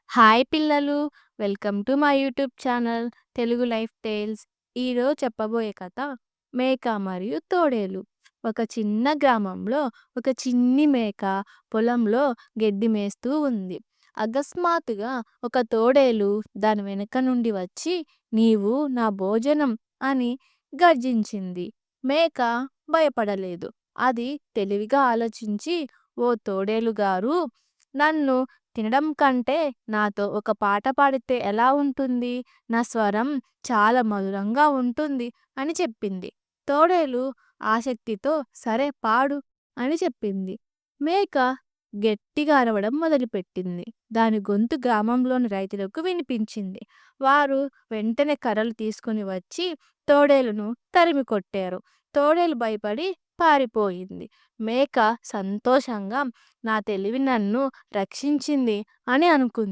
Hi పిల్లలు! Welcome to my YouTube channel Telugu Life Tales. ఈరోజు చెప్పబోయే కథ మేక మరియు తోడేలు. ఒక చిన్న గ్రామంలో ఒక చిన్ని మేక పొలంలో గడ్డి మేస్తూ ఉంది. అకస్మాత్తుగా ఒక తోడేలు దాని వెనుక నుండి వచ్చి నీవు నా భోజనం అని గర్జించింది. మేక భయపడలేదు. అది తెలివిగా ఆలోచించి ఓ తోడేలు గారు, నన్ను తినడం కంటే నాతో ఒక పాట పాడితే ఎలా ఉంటుంది? నా స్వరం చాలా మధురంగా ఉంటుంది అని చెప్పింది. తోడేలు ఆసక్తితో సరే పాడు అని చెప్పింది. మేక గట్టిగా అరవడం మొదలుపెట్టింది. దాని గొంతు గ్రామంలోని రైతులకు వినిపించింది. వారు వెంటనే కర్రలు తీసుకుని వచ్చి తోడేలును తరిమి కొట్టారు. తోడేలు భయపడి పారిపోయింది. మేక సంతోషంగా నా తెలివి నన్ను రక్షించింది అని అనుకుంది.